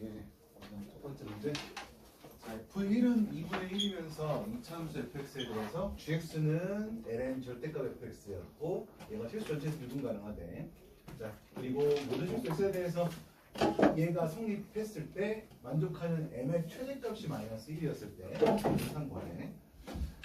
예, 첫 번째 문제. 자, F1은 2분의 1이면서 이차함수 fx에 대해서 gx는 ln 절대값 fx였고 얘가 실수 전체에서 미분 가능하대. 자, 그리고 모든 실수 x에 대해서 얘가 성립했을 때 만족하는 m의 최대값이 마이너스 1이었을 때 한 거네.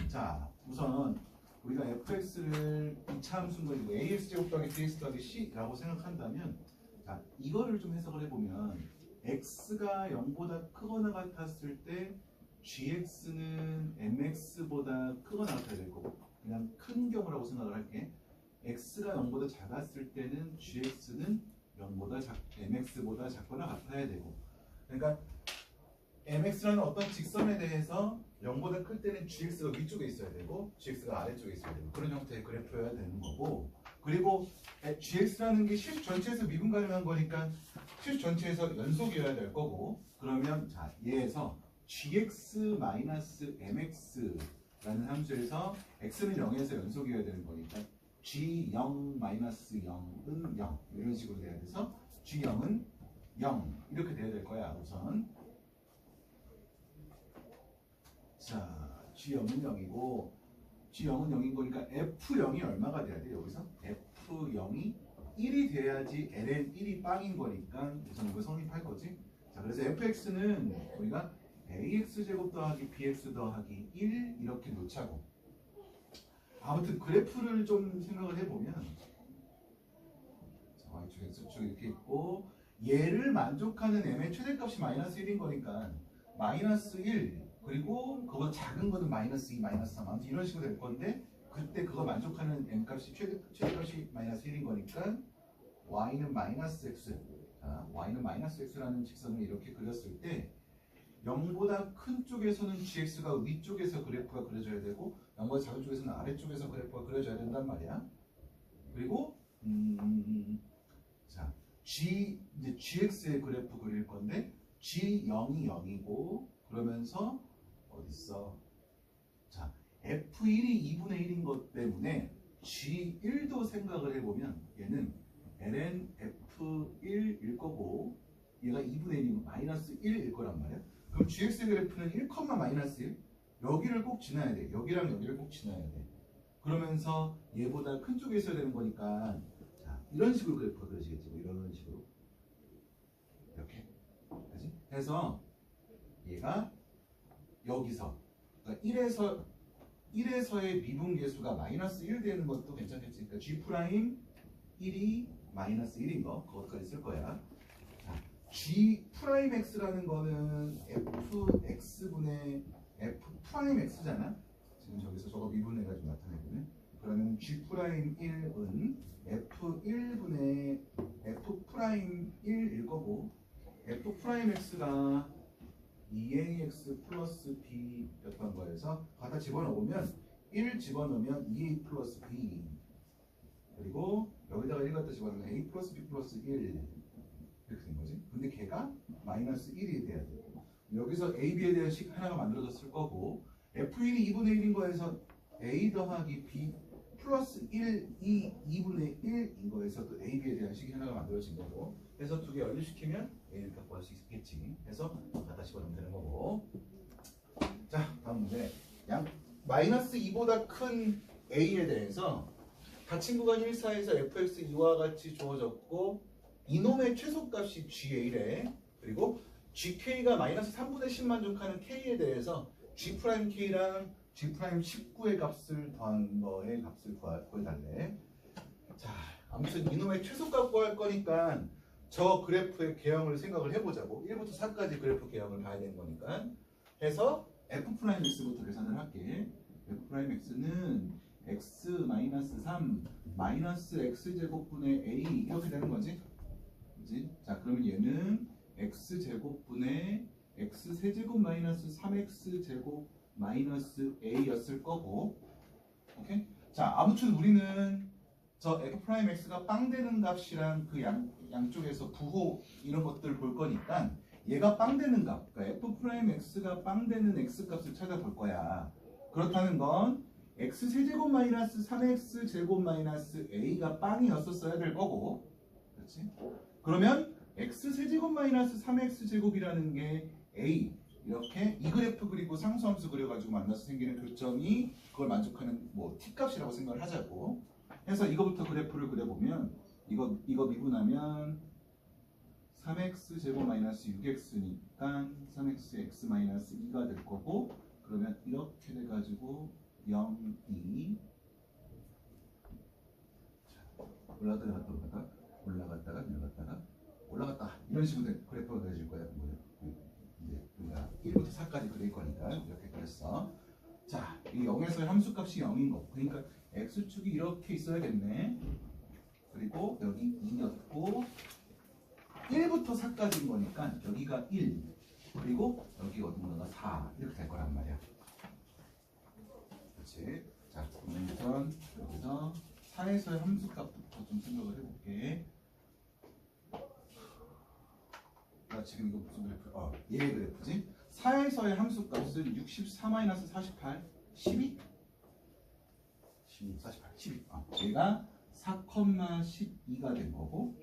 자, 우선 우리가 fx를 이차함수인 거고 ax 제곱 더하기 bx 더하기 c라고 생각한다면, 자, 이거를 좀 해석을 해보면 x가 0보다 크거나 같았을 때 gx는 mx보다 크거나 같아야 될 거고, 그냥 큰 경우라고 생각을 할게. x가 0보다 작았을 때는 gx는 0보다 mx보다 작거나 같아야 되고, 그러니까 mx라는 어떤 직선에 대해서 0보다 클 때는 gx가 위쪽에 있어야 되고 gx가 아래쪽에 있어야 되고, 그런 형태의 그래프여야 되는 거고, 그리고 gx라는 게 실 전체에서 미분 가능한 거니까 실 전체에서 연속이어야 될 거고, 그러면 자, 얘에서 gx-mx라는 함수에서 x는 0에서 연속이어야 되는 거니까 g0-0은 0 이런 식으로 돼야 돼서 g0은 0 이렇게 돼야 될 거야. 우선 자, g0은 0이고 g0은 0인 거니까 f0이 얼마가 돼야 돼? 여기서 f0이 1이 돼야지 ln 1이 빵인 거니까 우선 이거 성립할 거지. 자, 그래서 fx는 우리가 ax 제곱 더하기 bx 더하기 1 이렇게 놓자고, 아무튼 그래프를 좀 생각을 해보면, 자, y축 x축 이렇게 있고 얘를 만족하는 m의 최대값이 마이너스 1인 거니까 마이너스 1, 그리고 그거보다 작은 거는 마이너스 2, 마이너스 3 아무튼 이런 식으로 될 건데, 그때 그거 만족하는 m값이 최대값이 마이너스 1인 거니까 y는 마이너스 x. 자, y는 마이너스 x라는 직선을 이렇게 그렸을 때 0보다 큰 쪽에서는 gx가 위쪽에서 그래프가 그려져야 되고 0보다 작은 쪽에서는 아래쪽에서 그래프가 그려져야 된단 말이야. 그리고 자, 이제 gx의 그래프 그릴 건데 g0이 0이고, 그러면서 어딨어? 자, f1이 2분의 1인 것 때문에 g1도 생각을 해보면 얘는 ln f1일 거고 얘가 2분의 1이면 마이너스 1일 거란 말이야. 그럼 gx의 그래프는 1, 마이너스 1 여기를 꼭 지나야 돼. 여기랑 여기를 꼭 지나야 돼. 그러면서 얘보다 큰 쪽에 있어야 되는 거니까, 자, 이런 식으로 그래프가 그려지겠지. 뭐 이런 식으로 이렇게, 그지? 해서 얘가 여기서 그러니까 1에서의 미분계수가 마이너스 1 되는 것도 괜찮겠지. 그러니까 G'1이 마이너스 1인 거, 그것까지 쓸 거야. 자, G'X라는 거는 fx분의 f'x잖아. 지금 저기서 저거 미분해가지고 나타내보면, 그러면 G'1은 f1분의 f'1일 거고, f'x가 2ax 플러스 b였던 거에서 갖다 집어넣으면 1 집어넣으면 2a 플러스 b, 그리고 여기다가 1 갖다 집어넣으면 a 플러스 b 플러스 1 이렇게 된 거지. 근데 걔가 마이너스 1이 돼야 되고, 여기서 a, b에 대한 식 하나가 만들어졌을 거고, f1이 2분의 1인 거에서 a 더하기 b 플러스 1, 2분의 1인 거에서 또 a, b에 대한 식이 하나가 만들어진 거고, 해서 두 개 연립시키면 a를 딱 구할 수 있겠지. 해서 갖다 집어넣으면 되는 거고. 자, 다음 문제. 마이너스 2보다 큰 a에 대해서 닫힌 구간 1, 4에서 fx 2와 같이 주어졌고, 이놈의 최소값이 gA래. 그리고 gk가 마이너스 3분의 10 만족하는 k에 대해서 g'k랑 g'19의 값을 더한 거의 값을 구해달래. 자, 아무튼 이놈의 최소값 구할 거니까 저 그래프의 개형을 생각을 해보자고. 1부터 4까지 그래프 개형을 봐야 되는 거니까. 해서 f'x부터 계산을 할게. f'x는 x-3 마이너스 x제곱분의 a 이렇게 되는 거지. 그치? 자, 그러면 얘는 x제곱분의 x세제곱 마이너스 3x제곱 마이너스 a였을 거고. 오케이? 자, 아무튼 우리는 저 f'x가 빵 되는 값이랑 그 양쪽에서 부호 이런 것들 볼 거니까 얘가 빵 되는 값, 그러니까 f'x가 빵 되는 x값을 찾아볼 거야. 그렇다는 건 x세제곱 마이너스 3x제곱 마이너스 a가 빵이었었어야 될 거고, 그렇지? 그러면 x세제곱 마이너스 3x제곱이라는 게 a 이렇게 이 그래프 그리고 상수함수 그려가지고 만나서 생기는 교점이 그걸 만족하는 뭐 t값이라고 생각을 하자고. 해서 이거부터 그래프를 그려보면 이거 미분하면 3x 제곱 마이너스 6x니까 3x x 마이너스 2가 될 거고, 그러면 이렇게 돼가지고 0, 2 올라갔다가 내려갔다가 이런 식으로 그래프가 그려질 거야. 이제 우리가 1부터 4까지 그릴 거니까 이렇게 그렸어. 자, 이 0에서의 함수값이 0인 거. 그러니까 x축이 이렇게 있어야겠네. 그리고 여기 2였고 1부터 4까지인 거니까 여기가 1, 그리고 여기 어딘가가 4 이렇게 될 거란 말이야. 그렇지? 자, 그러면 우선 여기서 4에서의 함수값부터 좀 생각을 해볼게. 나 지금 이거 무슨 그래프? 얘 그래프지? 4에서의 함수값은 64-48, 12? 48, 12. 얘가 4,12가 된 거고,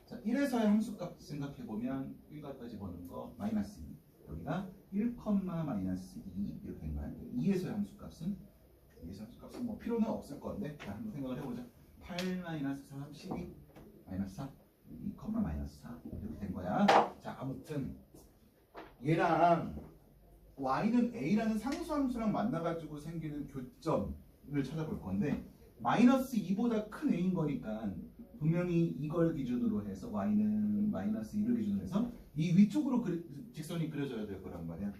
자, 1에서의 함수값 생각해보면 1 갖다 집어넣은 거 마이너스 2, 여기가 1, 마이너스 2 이렇게 된 거야. 2에서의 함수값은 뭐 필요는 없을 건데, 자, 한번 생각을 해보자. 8 마이너스 3, 12 마이너스 4, 2, 마이너스 4 이렇게 된 거야. 자, 아무튼 얘랑 y는 a라는 상수함수랑 만나가지고 생기는 교점을 찾아볼 건데, 마이너스 2보다 큰 a인 거니까 분명히 이걸 기준으로 해서 y는 마이너스 2를 기준으로 해서 이 위쪽으로 직선이 그려져야 될 거란 말이야.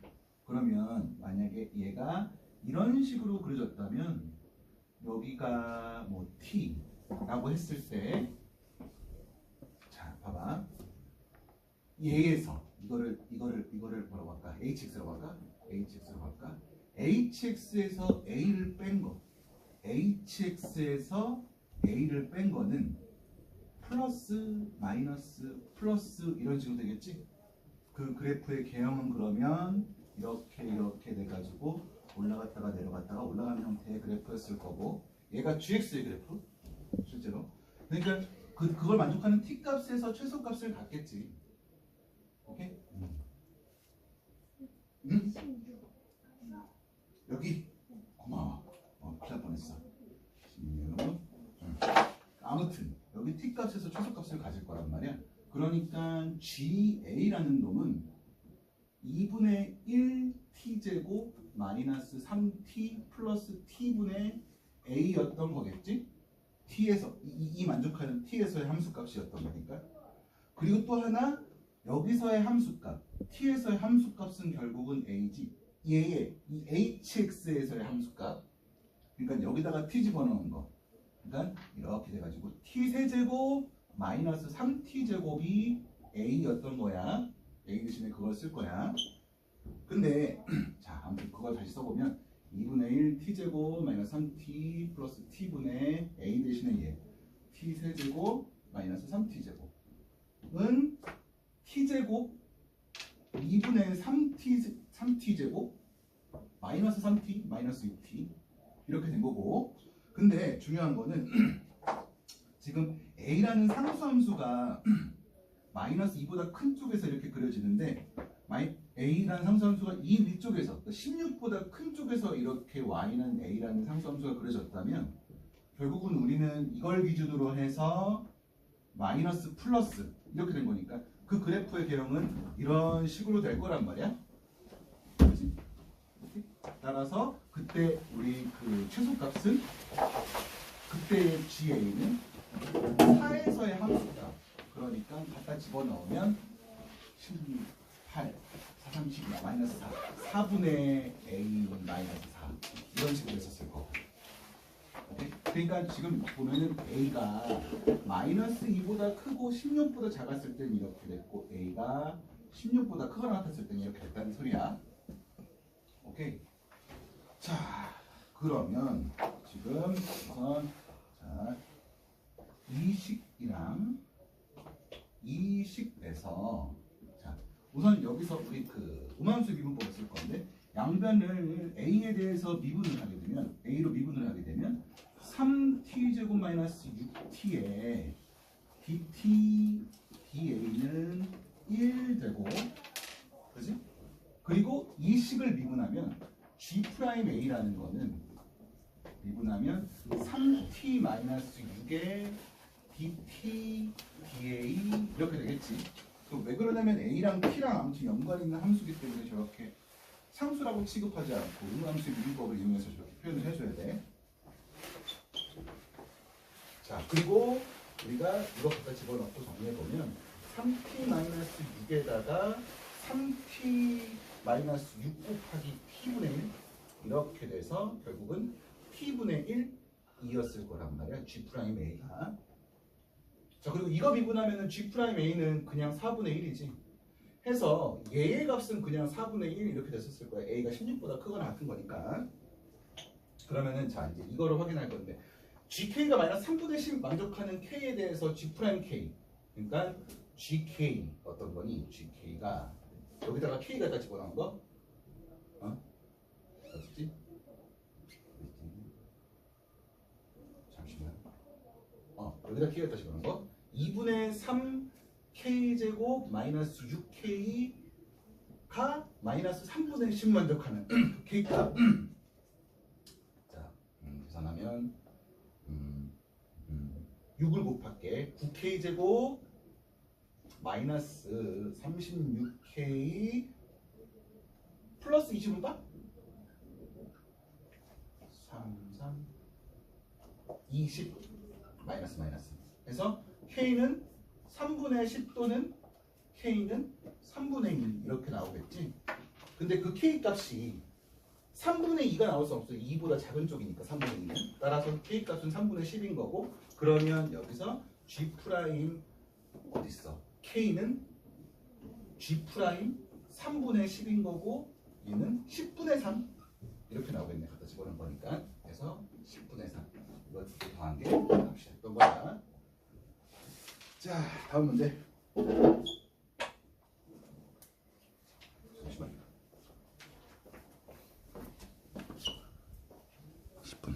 그러면 만약에 얘가 이런 식으로 그려졌다면 여기가 뭐 t라고 했을 때, 자 봐봐, 얘에서 이거를 뭐라고 할까? hx라고 할까? hx에서 a를 뺀 거, hx에서 a를 뺀 거는 플러스 마이너스 플러스 이런 식으로 되겠지? 그 그래프의 개형은 그러면 이렇게 돼가지고 올라갔다가 내려갔다가 올라가는 형태의 그래프였을 거고, 얘가 gx의 그래프 실제로. 그러니까 그걸 만족하는 t값에서 최소값을 갖겠지. 오케이? 응? 여기 고마워. 큰일 날 뻔했어. 16. 아무튼 여기 t값에서 최소값을 가질 거란 말이야. 그러니까 ga라는 놈은 2분의 1 t제곱 마이너스 3t 플러스 t분의 a였던 거겠지? t에서 이 만족하는 t에서의 함수값이었던 거니까. 그리고 또 하나, 여기서의 함수값, t에서의 함수값은 결국은 a지. 얘의 이 hx에서의 함수값, 그러니까 여기다가 t 집어넣은 거, 그러니까 이렇게 돼가지고 t세제곱 마이너스 3t제곱이 a였던 거야. a 대신에 그걸 쓸 거야. 근데 자, 아무튼 그걸 다시 써보면 2분의 1 t제곱 마이너스 3t 플러스 t분의 a 대신에 얘 t세제곱 마이너스 3t제곱은 t제곱 2분의 3t제곱 마이너스 3t 마이너스 6t 이렇게 된 거고, 근데 중요한 거는 지금 a라는 상수함수가 마이너스 2보다 큰 쪽에서 이렇게 그려지는데, a라는 상수함수가 이 위쪽에서 16보다 큰 쪽에서 이렇게 y는 a라는 상수함수가 그려졌다면 결국은 우리는 이걸 기준으로 해서 마이너스 플러스 이렇게 된 거니까 그 그래프의 개형은 이런 식으로 될 거란 말이야. 그렇지? 따라서 그때 우리 그 최소값은, 그때의 GA는 4에서의 함수다. 그러니까 갖다 집어넣으면 18, 4, 32, 마이너스 4, 4분의 A 마이너스 4 이런 식으로 했었을 거고. 오케이? 그러니까 지금 보면은 A가 마이너스 2보다 크고 16보다 작았을 때는 이렇게 됐고, A가 16보다 크거나 같았을 때는 이렇게 됐다는 소리야. 오케이? 자, 그러면 지금 우선 자, 이 식에서 자, 우선 여기서 우리 그 우함수 미분법을 쓸 건데, 양변을 a에 대해서 미분을 하게 되면, a로 미분을 하게 되면 3t 제곱 마이너스 6t에 dt DA는 1 되고, 그지? 그리고 이 식을 미분하면 G'A라는 거는 미분하면 3t-6의 dt dA 이렇게 되겠지. 왜 그러냐면 A랑 T랑 아무튼 연관이 있는 함수기 때문에 저렇게 상수라고 취급하지 않고 음함수의 미분법을 이용해서 저렇게 표현을 해줘야 돼. 자, 그리고 우리가 이거 갖다 집어넣고 정리해보면 3t-6에다가 3t-6 곱하기 t분의 1 이렇게 돼서 결국은 t분의 1이었을 거란 말이야. G'A가. 자, 그리고 이거 미분하면은 G'A는 그냥 4분의 1이지. 해서 얘의 값은 그냥 4분의 1 이렇게 됐었을 거야. A가 16보다 크거나 같은 거니까. 그러면은 자, 이제 이거를 확인할 건데 GK가 마이너스 3분의 10 만족하는 K에 대해서 G'K. 그러니까 GK 어떤 거니? GK가 여기다가 K가 다 집어넣은 거? 어떻지? 잠시만. 여기다 K가 다 집어넣은 거? 2분의 3 K제곱 마이너스 6K가 마이너스 3분의 10 만족하는 K값. 자, 계산하면 6을 곱할게. 9K제곱 마이너스 36K 플러스 20인가? 20 마이너스 그래서 K는 3분의 10 또는 K는 3분의 2 이렇게 나오겠지. 근데 그 K 값이 3분의 2가 나올 수 없어요. 2보다 작은 쪽이니까 3분의 2는. 따라서 K 값은 3분의 10인 거고, 그러면 여기서 G' 어디 있어? K는 G' 3분의 10인 거고 얘는 10분의 3 이렇게 나오겠네. 갖다 집어넣은 거니까. 그래서 10분의 3 이거 더한 게 값이 됐던 거야. 자, 다음 문제. 잠시만요. 10분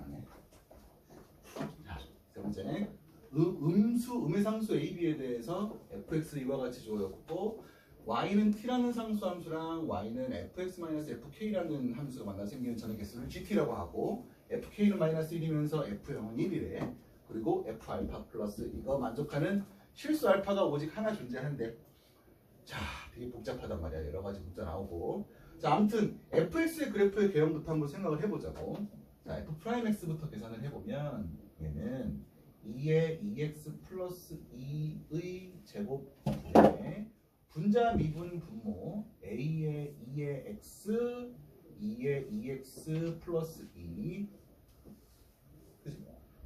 안에. 자, 세 번째. 음의 상수 AB에 대해서 fx 이와 같이 주어졌고 y는 t라는 상수 함수랑 y는 fx-fk라는 함수가 만나 생기는 전의 개수를 gt라고 하고 fk는 마이너스 1이면서 f0은 1이래. 그리고 f알파 플러스 이거 만족하는 실수 알파가 오직 하나 존재하는데, 자, 되게 복잡하단 말이야. 여러 가지 문자 나오고. 자, 아무튼 fx의 그래프의 개형부터 한번 생각을 해보자고. 자, f'x부터 계산을 해보면 얘는 2의 2x 플러스 2의 제곱분의 분자 미분 분모 a의 2의 x 2의 2x 플러스 2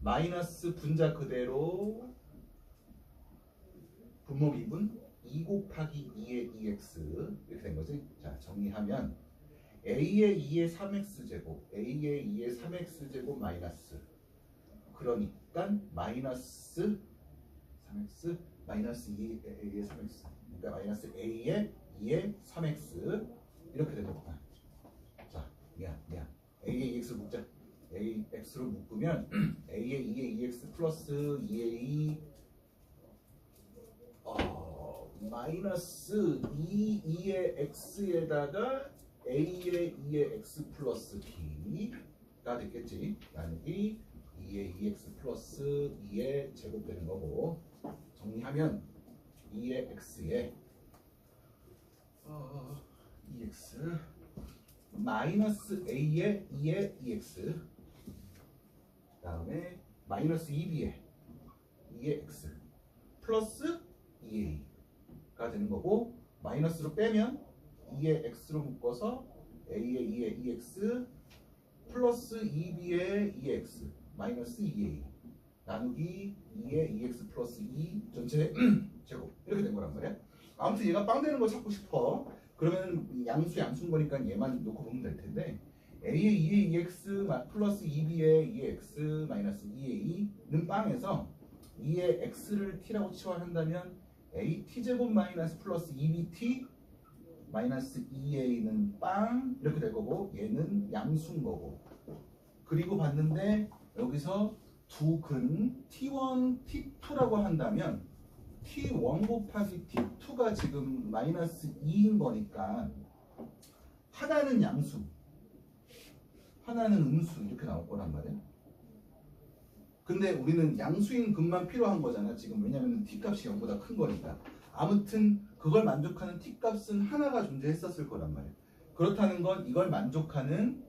마이너스 분자 그대로 분모 미분 2 곱하기 2의 2x 이렇게 된 거지. 자, 정리하면 a의 2의 3x 제곱 a의 2의 3x 제곱 마이너스, 그러니까 마이너스 3x 마이너스 2의 3x, 그러니까 마이너스 a의 2의 3x 이렇게 되는 거야. 자, 미안 a의 2x를 묶자. ax로 묶으면 a의 2의 2x 플러스 2의 2 마이너스 2의 x에다가 a의 2의 x 플러스 b가 됐겠지. 나누기 2의 2x 플러스 2의 제곱되는 거고, 정리하면 2의 x에 2x 마이너스 a의 2의 2x 다음에 마이너스 2b의 2의 x 플러스 2a가 되는 거고, 마이너스로 빼면 2의 x로 묶어서 a의 2의 2x 플러스 2b의 2x 마이너스 2a 나누기 2의 2x 플러스 2 전체 제곱 이렇게 된 거란 말이야. 아무튼 얘가 빵 되는 걸 찾고 싶어. 그러면 양수인 거니까 얘만 놓고 보면 될 텐데, a의 2의 2x 플러스 2b의 2x 마이너스 2a는 빵에서 2의 x를 t라고 치환한다면 at 제곱 마이너스 플러스 2bt 마이너스 2a는 빵 이렇게 될 거고, 얘는 양수인 거고. 그리고 봤는데 여기서 두 근 T1, T2라고 한다면 T1 곱하기 T2가 지금 마이너스 2인 거니까 하나는 양수, 하나는 음수 이렇게 나올 거란 말이야. 근데 우리는 양수인 근만 필요한 거잖아 지금. 왜냐면 T값이 0보다 큰 거니까. 아무튼 그걸 만족하는 T값은 하나가 존재했었을 거란 말이야. 그렇다는 건 이걸 만족하는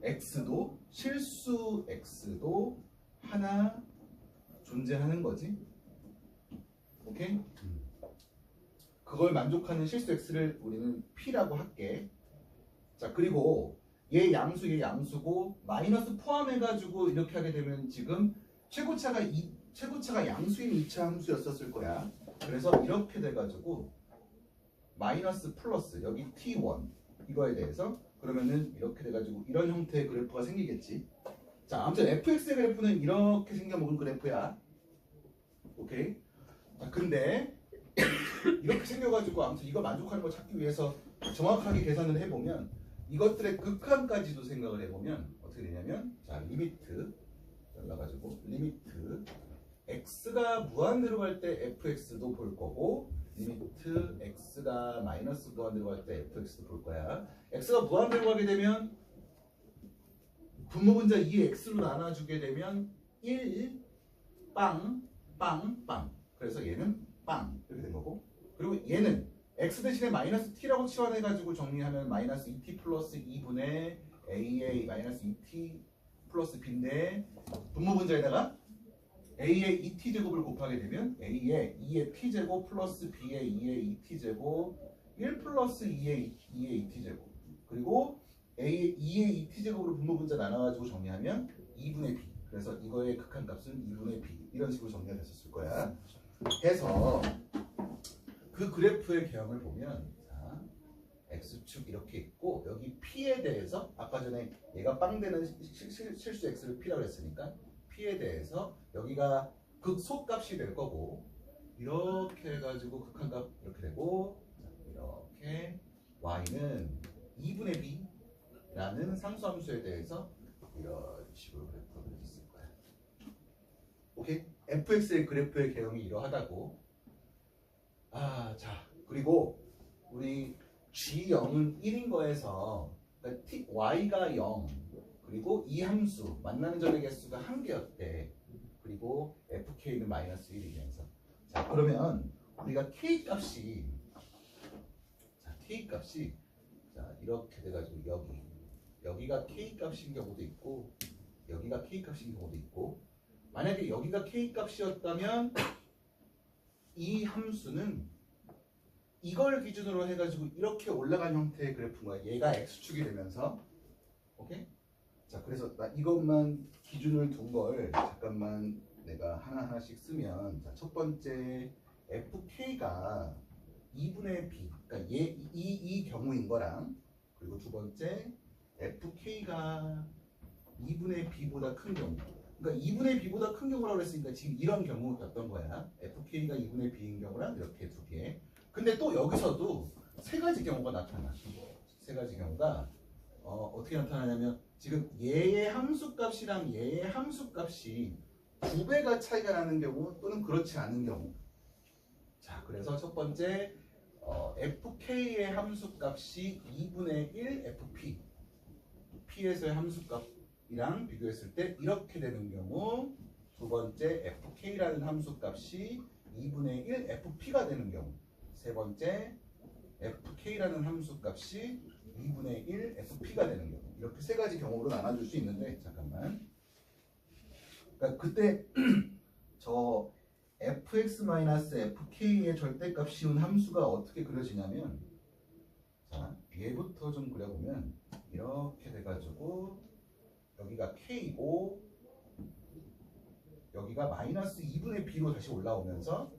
X도, 실수 X도 하나 존재하는 거지. 오케이? 그걸 만족하는 실수 X를 우리는 P라고 할게. 자, 그리고 얘 양수, 얘 양수고 마이너스 포함해가지고 이렇게 하게 되면 지금 최고차가 양수인 2차 함수였었을 거야. 그래서 이렇게 돼가지고 마이너스 플러스 여기 T1 이거에 대해서 그러면은 이렇게 돼가지고 이런 형태의 그래프가 생기겠지. 자, 아무튼 fx의 그래프는 이렇게 생겨먹은 그래프야. 오케이? 자, 근데 이렇게 생겨가지고 아무튼 이거 만족하는 걸 찾기 위해서 정확하게 계산을 해보면 이것들의 극한까지도 생각을 해보면 어떻게 되냐면 자, 리미트 잘라가지고 리미트 x가 무한대로 갈 때 fx도 볼 거고 리미트 x가 마이너스 무한대로 갈 때 fx도 볼 거야. x가 무한대로 가게 되면 분모분자 2의 x로 나눠주게 되면 1, 빵, 빵, 빵. 그래서 얘는 빵 이렇게 된 거고, 그리고 얘는 x 대신에 마이너스 t라고 치환해가지고 정리하면 마이너스 2t 플러스 2분의 a의 마이너스 2t 플러스 b인데 분모분자에다가 a의 2t 제곱을 곱하게 되면 a의 2의 t 제곱 플러스 b의 2의 2t 제곱 1 플러스 2의 2t 제곱, 그리고 a의 2의 2t 제곱으로 분모분자 나눠가지고 정리하면 2분의 b. 그래서 이거의 극한값은 2분의 b 이런 식으로 정리가 됐었을 거야. 해서 그 그래프의 개형을 보면 자, x축 이렇게 있고 여기 p에 대해서 아까 전에 얘가 빵 되는 실수 x를 p라고 했으니까 p에 대해서 여기가 극소값이 될 거고 이렇게 해가지고 극한값 이렇게 되고 이렇게 y는 2분의 b라는 상수함수에 대해서 이런 식으로 그래프가 그려졌을 거야. 오케이? fx의 그래프의 개형이 이러하다고. 아, 자, 그리고 우리 g0은 1인 거에서 그러니까 y가 0 그리고 이 함수 만나는 점의 개수가 1개였대. 그리고 fk는 마이너스 1이면서 자, 그러면 우리가 k값이 자, k값이 자, 이렇게 돼가지고 여기가 k값인 경우도 있고 여기가 k값인 경우도 있고, 만약에 여기가 k값이었다면 이 함수는 이걸 기준으로 해가지고 이렇게 올라간 형태의 그래프인 거야. 얘가 x축이 되면서. 오케이? 자, 그래서 나 이것만 기준을 둔 걸 잠깐만 내가 하나하나씩 쓰면 자, 첫 번째 fk가 2분의 b, 그러니까 이 경우인 거랑, 그리고 두 번째 fk가 2분의 b보다 큰 경우. 그러니까 2분의 b보다 큰 경우라고 그랬으니까 지금 이런 경우였던 거야. fk가 2분의 b인 경우랑 이렇게 두 개. 근데 또 여기서도 세 가지 경우가 나타나. 세 가지 경우가 어떻게 나타나냐면 지금 얘의 함수값이랑 얘의 함수값이 2배가 차이가 나는 경우 또는 그렇지 않은 경우. 자, 그래서 첫 번째 fk의 함수값이 2분의 1 fp p에서의 함수값이랑 비교했을 때 이렇게 되는 경우, 두 번째 fk라는 함수값이 2분의 1 fp가 되는 경우, 세 번째 fk라는 함수값이 2분의 1 fp가 되는 경우. 이렇게 세 가지 경우로 나눠줄 수 있는데 잠깐만. 그러니까 그때 저 fx-fk의 절대값 씌운 함수가 어떻게 그려지냐면 자, 얘부터 좀 그려보면 이렇게 돼가지고 여기가 k이고 여기가 마이너스 2분의 b로 다시 올라오면서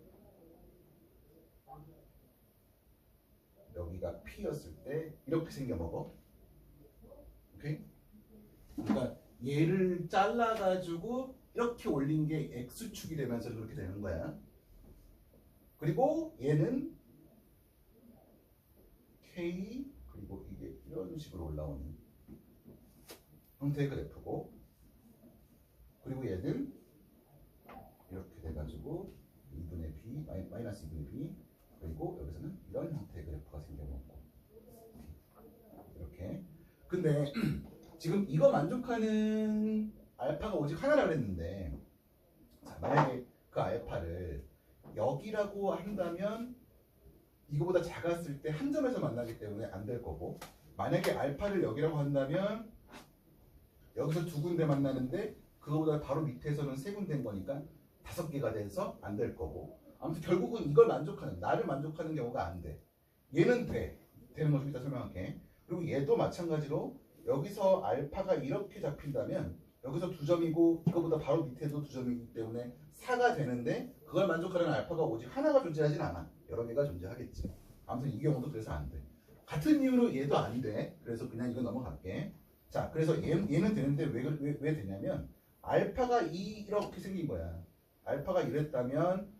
여기가 p였을 때 이렇게 생겨먹어. 오케이? 그러니까 얘를 잘라가지고 이렇게 올린 게 x축이 되면서 그렇게 되는 거야. 그리고 얘는 k 그리고 이게 이런 식으로 올라오는 형태의 그래프고, 그리고 얘는 이렇게 돼가지고 2분의 b 마이너스 2분의 b 그리고 여기서는 이런 형태의 그래프가 생겨먹고 이렇게. 근데 지금 이거 만족하는 알파가 오직 하나라고 했는데, 자, 만약에 그 알파를 여기라고 한다면 이거보다 작았을 때 한 점에서 만나기 때문에 안 될 거고, 만약에 알파를 여기라고 한다면 여기서 두 군데 만나는데 그거보다 바로 밑에서는 세 군데인 거니까 5개가 돼서 안 될 거고, 아무튼 결국은 이걸 만족하는, 나를 만족하는 경우가 안 돼. 얘는 돼. 되는 거 좀 이따 설명할게. 그리고 얘도 마찬가지로 여기서 알파가 이렇게 잡힌다면 여기서 2점이고 이거보다 바로 밑에도 2점이기 때문에 4가 되는데, 그걸 만족하는 알파가 오직 하나가 존재하진 않아. 여러 개가 존재하겠지. 아무튼 이 경우도 그래서 안 돼. 같은 이유로 얘도 안 돼. 그래서 그냥 이거 넘어갈게. 자, 그래서 얘는 되는데 왜 되냐면 알파가 이렇게 생긴 거야. 알파가 이랬다면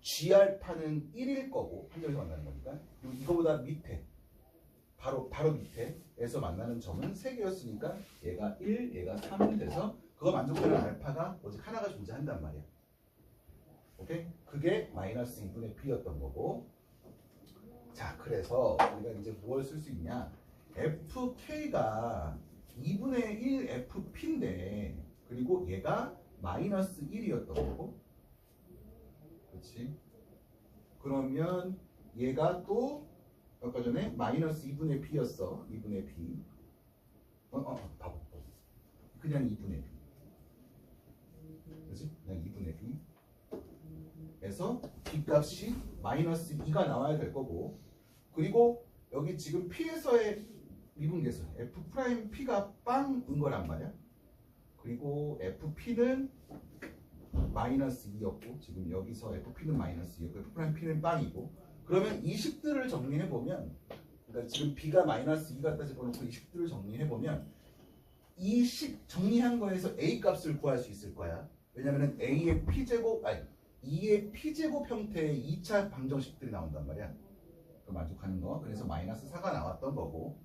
G알파는 1일 거고, 한 점에서 만나는 거니까. 그리고 이거보다 밑에 바로 밑에에서 만나는 점은 3개였으니까 얘가 1, 얘가 3이 돼서 그거 만족하는 알파가 오직 하나가 존재한단 말이야. 오케이? 그게 마이너스 2분의 b였던 거고. 자, 그래서 우리가 이제 무엇을 쓸 수 있냐? fk가 2분의 1 fp인데, 그리고 얘가 마이너스 1이었던 거고, 그렇지? 그러면 얘가 또 아까 전에 마이너스 2분의 b였어. 2분의 b. 바보. 그냥 2분의 b. 그렇지? 그냥 2분의 b. 에서 b 값이 마이너스 2가 나와야 될 거고, 그리고 여기 지금 p에서의 미분계수 f 프라임 p가 빵인 거란 말이야. 그리고 fp는 마이너스 2였고, 지금 여기서 fp는 마이너스 2였고 f 프라임 p는 빵이고, 그러면 이 식들을 정리해보면, 그러니까 지금 b가 마이너스 2 갖다 집어넣고 이 식들을 정리해보면 이 식 정리한 거에서 a 값을 구할 수 있을 거야. 왜냐면 a의 p제곱, 아니 2의 p제곱 형태의 2차 방정식들이 나온단 말이야. 그 만족하는 거. 그래서 마이너스 4가 나왔던 거고.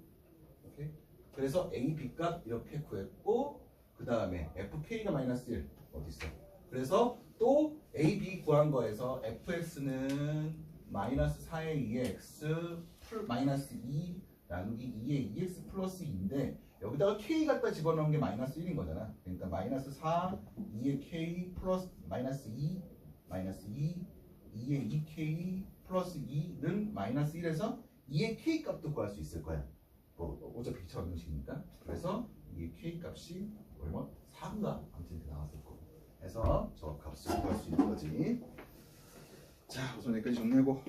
오케이? 그래서 a, b 값 이렇게 구했고, 그 다음에 fk가 마이너스 1 어디 있어? 그래서 또 a, b 구한 거에서 fx는 마이너스 4의 2x 마이너스 2 나누기 2의 2x 플러스 2인데, 여기다가 k 갖다 집어넣은 게 마이너스 1인 거잖아. 그러니까 마이너스 4 2의 k 플러스 마이너스 2 마이너스 2 2의 2k 플러스 2는 마이너스 1에서 2의 k 값도 구할 수 있을 거야. 뭐 어차피 2차 방정식이니까. 그래서 이 k 값이 얼마? 4인가? 아무튼 이렇게 나왔을 거고. 해서 저 값을 구할 수 있는 거지. 자, 우선 여기까지 정리하고